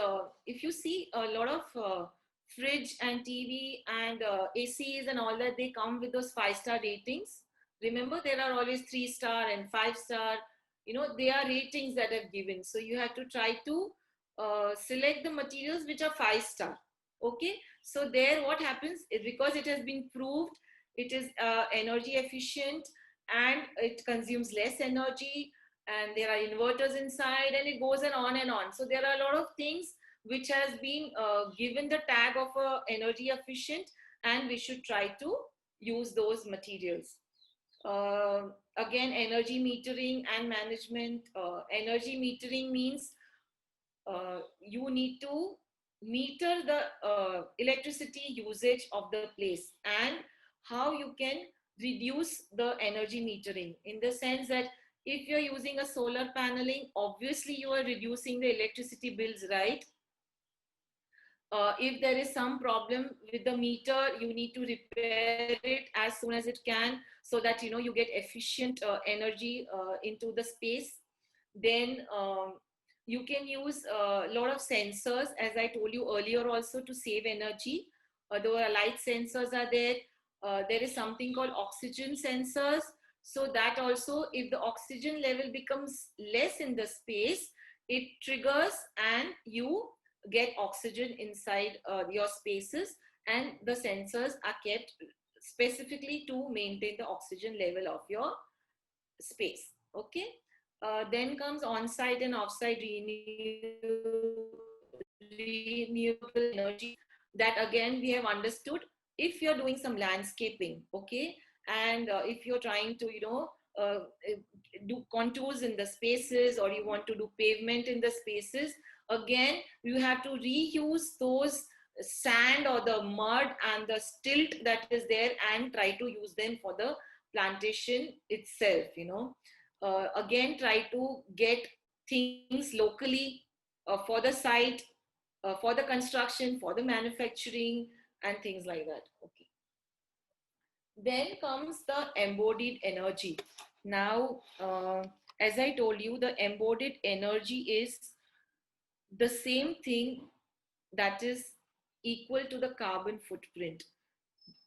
if you see a lot of fridge and TV and ACs and all that, they come with those 5-star ratings. Remember, there are always 3-star and 5-star. You know, they are ratings that are given. So you have to try to select the materials which are 5-star. Okay. So there, what happens is, because it has been proved, it is energy efficient and it consumes less energy, and there are inverters inside, and it goes on and on. So there are a lot of things which has been given the tag of energy efficient, and we should try to use those materials. uh, Again, energy metering and management. Energy metering means you need to meter the electricity usage of the place, and how you can reduce the energy metering, in the sense that if you're using a solar paneling, obviously you are reducing the electricity bills, right? If there is some problem with the meter, you need to repair it as soon as it can, so that you know you get efficient energy into the space. Then you can use a lot of sensors, as I told you earlier, also to save energy. The light sensors are there. There is something called oxygen sensors, so that also, if the oxygen level becomes less in the space, it triggers and you get oxygen inside your spaces, and the sensors are kept specifically to maintain the oxygen level of your space. Okay. Then comes on-site and off-site renewable energy. That again, we have understood. If you're doing some landscaping, okay, and if you're trying to, uh, do contours in the spaces, or you want to do pavement in the spaces, again, you have to reuse those sand or the mud and the stilt that is there, and try to use them for the plantation itself. Again, try to get things locally for the site, for the construction, for the manufacturing, and things like that. Okay. Then comes the embodied energy. Now, as I told you, the embodied energy is the same thing that is equal to the carbon footprint.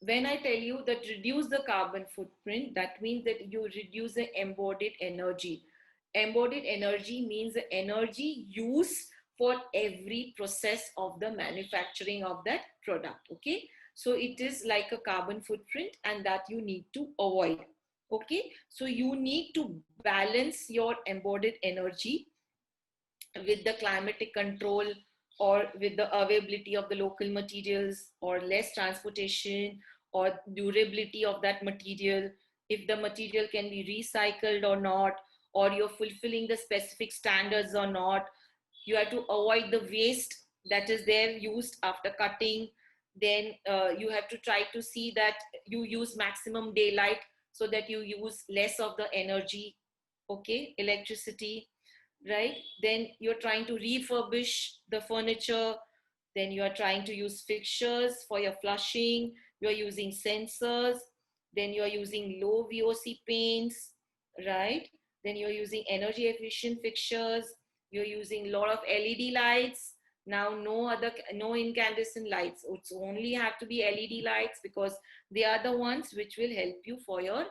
When I tell you that reduce the carbon footprint, that means that you reduce the embodied energy. Embodied energy means the energy used for every process of the manufacturing of that product. Okay. So it is like a carbon footprint, and that you need to avoid. Okay. So you need to balance your embodied energy with the climatic control, or with the availability of the local materials, or less transportation, or durability of that material, if the material can be recycled or not, or you're fulfilling the specific standards or not. You have to avoid the waste that is there used after cutting. Then you have to try to see that you use maximum daylight, so that you use less of the energy, okay, electricity, right? Then you're trying to refurbish the furniture. Then you are trying to use fixtures for your flushing. You're using sensors. Then you're using low VOC paints, right? Then you're using energy efficient fixtures. You're using a lot of LED lights. Now, no incandescent lights. It's only have to be LED lights, because they are the ones which will help you for your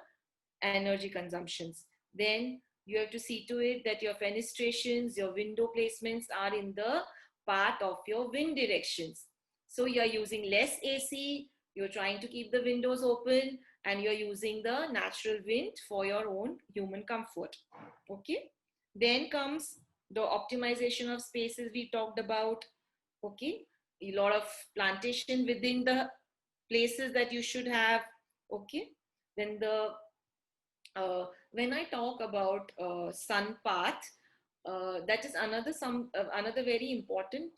energy consumptions. Then you have to see to it that your fenestrations, your window placements are in the path of your wind directions. So you're using less AC, you're trying to keep the windows open, and you're using the natural wind for your own human comfort. Okay. Then comes the optimization of spaces we talked about. Okay. A lot of plantation within the places that you should have. Okay. Then when I talk about sun path, that is another very important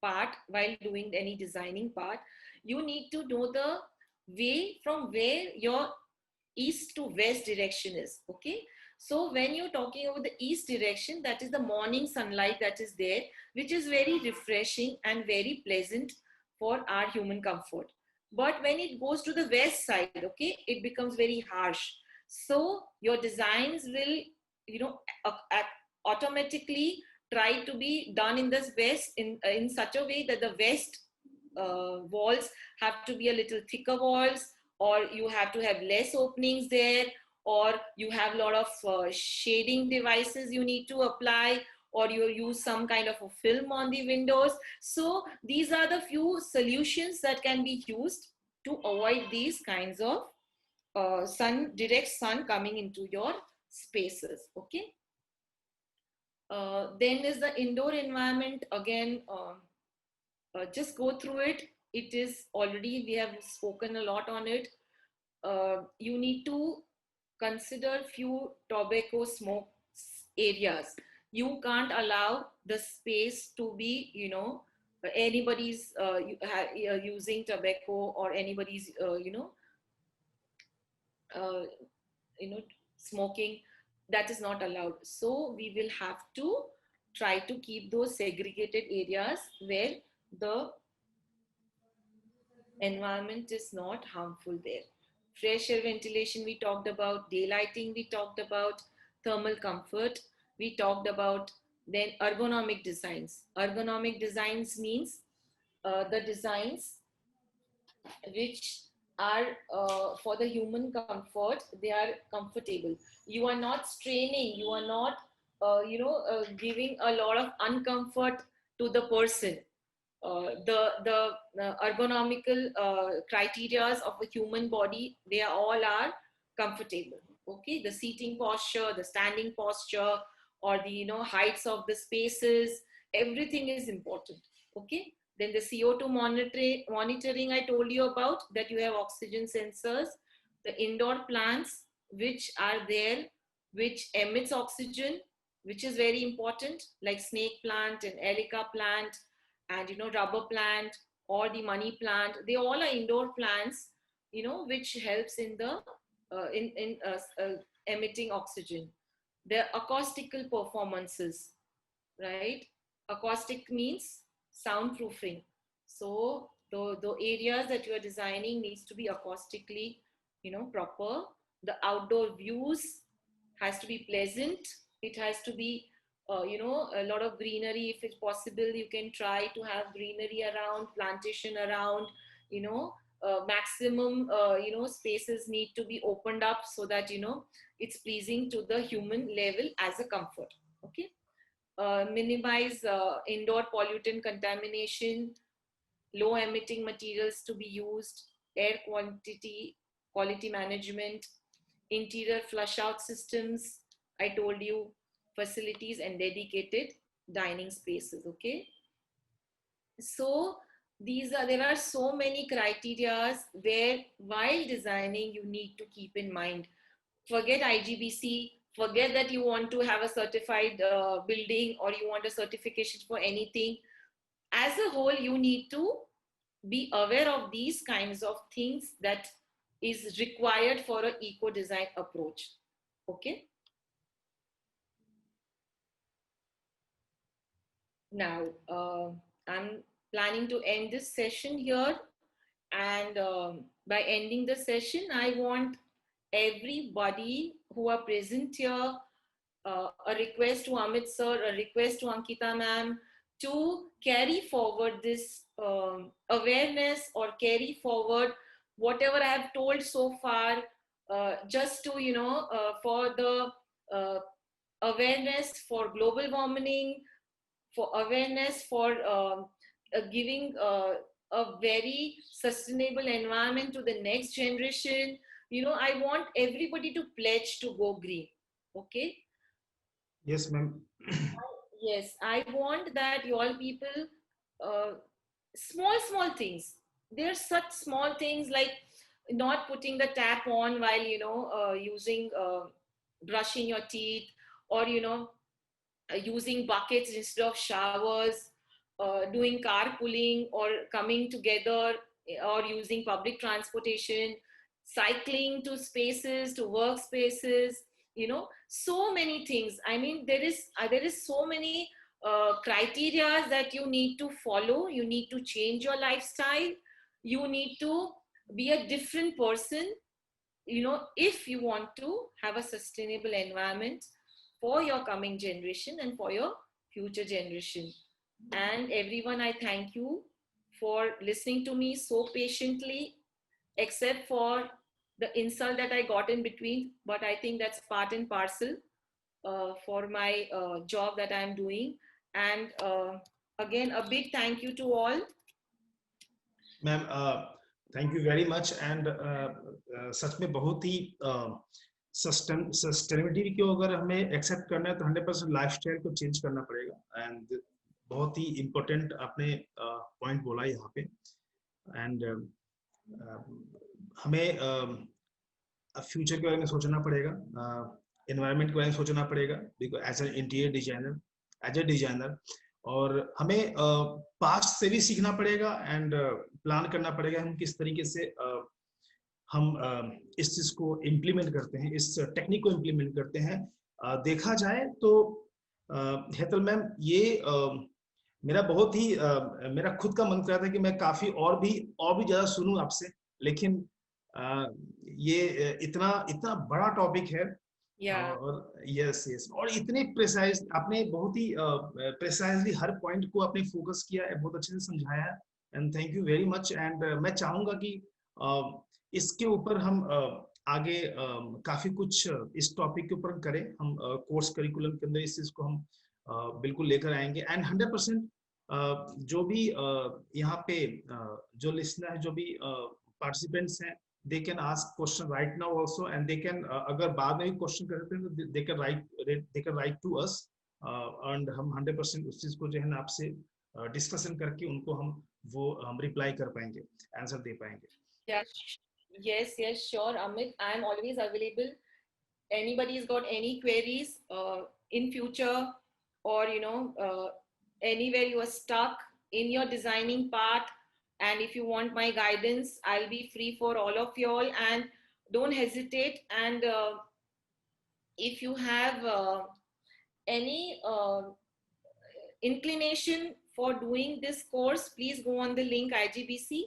part while doing any designing part. You need to know the way from where your east to west direction is. Okay. So when you're talking about the east direction, that is the morning sunlight that is there, which is very refreshing and very pleasant for our human comfort. But when it goes to the west side, okay, it becomes very harsh. So your designs will, you know, automatically try to be done in this west in such a way that the west walls have to be a little thicker walls, or you have to have less openings there, or you have a lot of shading devices you need to apply, or you use some kind of a film on the windows. So these are the few solutions that can be used to avoid these kinds of direct sun coming into your spaces. Okay. Then is the indoor environment. Again, just go through it. It is already, we have spoken a lot on it. You need to consider few tobacco smoke areas. You can't allow the space to be, you know, anybody's using tobacco, or anybody's, uh, smoking. That is not allowed. So we will have to try to keep those segregated areas where the environment is not harmful there. Fresh air ventilation we talked about, daylighting we talked about, thermal comfort we talked about. Then ergonomic designs. Ergonomic designs means the designs which are for the human comfort. They are comfortable. You are not straining, you are not giving a lot of uncomfort to the person. The ergonomical criterias of the human body, they are all are comfortable. Okay, the seating posture, the standing posture, or the heights of the spaces, everything is important. Okay. Then the CO2 monitoring I told you about, that you have oxygen sensors, the indoor plants which are there, which emits oxygen, which is very important, like snake plant and erica plant, and rubber plant, or the money plant. They all are indoor plants, which helps in the emitting oxygen. The acoustical performances, right? Acoustic means soundproofing. So the areas that you are designing needs to be acoustically proper. The outdoor views has to be pleasant. It has to be a lot of greenery. If it's possible, you can try to have greenery around, plantation around. Maximum spaces need to be opened up, so that it's pleasing to the human level as a comfort. Okay. Minimize indoor pollutant contamination, low emitting materials to be used, air quality management, interior flush out systems, I told you, facilities and dedicated dining spaces. Okay. So there are so many criterias where while designing you need to keep in mind. Forget IGBC, forget that you want to have a certified building, or you want a certification for anything. As a whole, you need to be aware of these kinds of things that is required for an eco design approach. Okay. Now, I'm planning to end this session here. And by ending the session, I want everybody who are present here, a request to Amit sir, a request to Ankita ma'am, to carry forward this awareness, or carry forward whatever I have told so far, just to, for the uh, awareness for global warming, for awareness for giving a very sustainable environment to the next generation. I want everybody to pledge to go green. Okay. Yes, ma'am. Yes, I want that you all people, uh, small things. There's such small things like not putting the tap on while using brushing your teeth, or using buckets instead of showers, doing carpooling or coming together, or using public transportation, cycling to spaces, to workspaces, so many things. I mean, there is so many criteria that you need to follow. You need to change your lifestyle. You need to be a different person, if you want to have a sustainable environment for your coming generation and for your future generation. And everyone, I thank you for listening to me so patiently, except for the insult that I got in between. But I think that's part and parcel for my job that I'm doing. And again, a big thank you to all. Ma'am thank you very much and such में बहुत ही sustainability को अगर हमें accept करना है तो 100% lifestyle को change करना पड़ेगा एंड बहुत ही इम्पोर्टेंट आपने पॉइंट बोला यहाँ पे एंड हमें फ्यूचर के बारे में सोचना पड़ेगा, एनवायरनमेंट के बारे में सोचना पड़ेगा because as an interior designer, as a designer, और हमें पास्ट से भी सीखना पड़ेगा एंड प्लान करना पड़ेगा हम किस तरीके से हम इस चीज को इम्प्लीमेंट करते हैं, इस टेक्निक को इम्प्लीमेंट करते हैं। देखा जाए तो हेतल मैम, ये मेरा बहुत ही मेरा खुद का मन कर रहा था कि मैं काफी और भी ज्यादा सुनूं आपसे, लेकिन ये इतना इतना बड़ा टॉपिक है। और यस और इतने प्रिसाइज आपने, बहुत ही प्रिसाइजली हर पॉइंट को आपने फोकस किया है, बहुत अच्छे से समझाया है and thank you very much. And मैं चाहूंगा कि इसके ऊपर हम आगे काफी कुछ इस टॉपिक के ऊपर करें, हम कोर्स करिकुलम के अंदर इस चीज को हम बिल्कुल लेकर आएंगे एंड 100% जो भी यहाँ पे जो लिसनर है, जो भी पार्टिसिपेंट्स हैं, they can ask question right now also and they can अगर बाद में भी क्वेश्चन करते हैं तो they can write to us and हम 100% उस चीज को जो है ना आपसे डिस्कशन करके उनको हम रिप्लाई कर पाएंगे, आंसर दे पाएंगे। Yes, sure, Amit. I'm always available. Anybody's got any queries in future, or anywhere you are stuck in your designing part, and if you want my guidance, I'll be free for all of y'all. And don't hesitate. And if you have any inclination for doing this course, please go on the link IGBC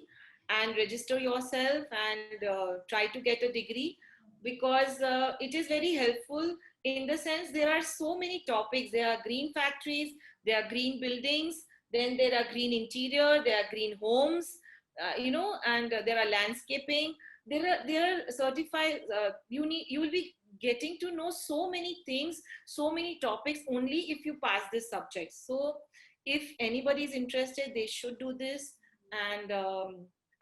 and register yourself and try to get a degree, because it is very helpful in the sense there are so many topics. There are green factories, there are green buildings, then there are green interior, there are green homes, and there are landscaping. There are certified, you will be getting to know so many things, so many topics only if you pass this subject. So if anybody is interested, they should do this. And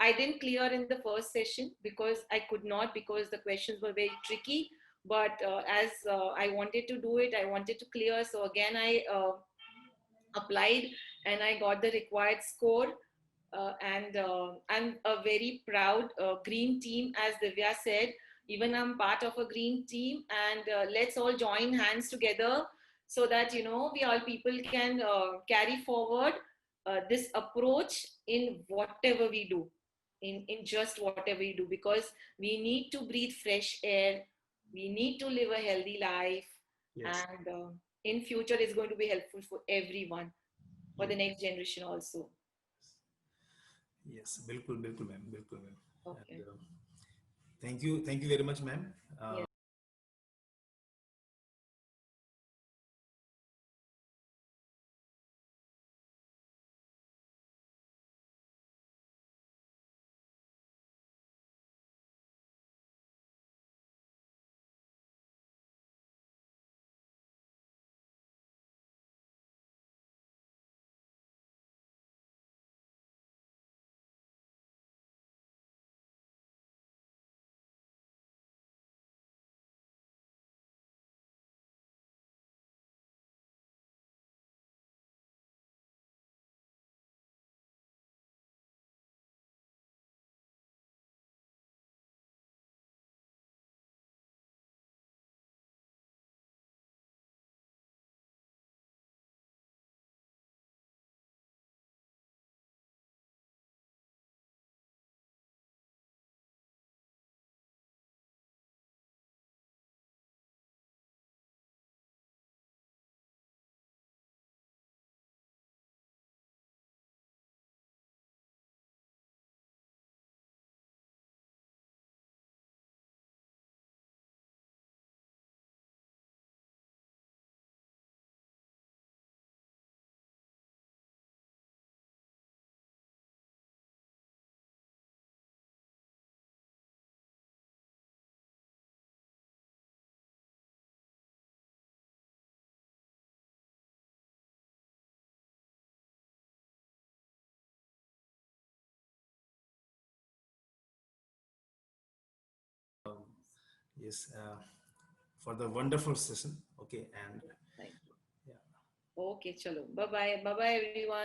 I didn't clear in the first session because I could not, because the questions were very tricky. But as I wanted to do it, I wanted to clear. So again, I applied and I got the required score. And I'm a very proud green team, as Divya said. Even I'm part of a green team, and let's all join hands together so that we all people can carry forward this approach in whatever we do, in just whatever we do, because we need to breathe fresh air, we need to live a healthy life. Yes. And in future it's going to be helpful for everyone, for the next generation also. Yes, बिल्कुल बिल्कुल ma'am, बिल्कुल ma'am. Okay. Thank you very much ma'am. Yes. yes, for the wonderful session. Okay, and Thank you. yeah. Okay, chalo. Bye bye. Bye bye, everyone.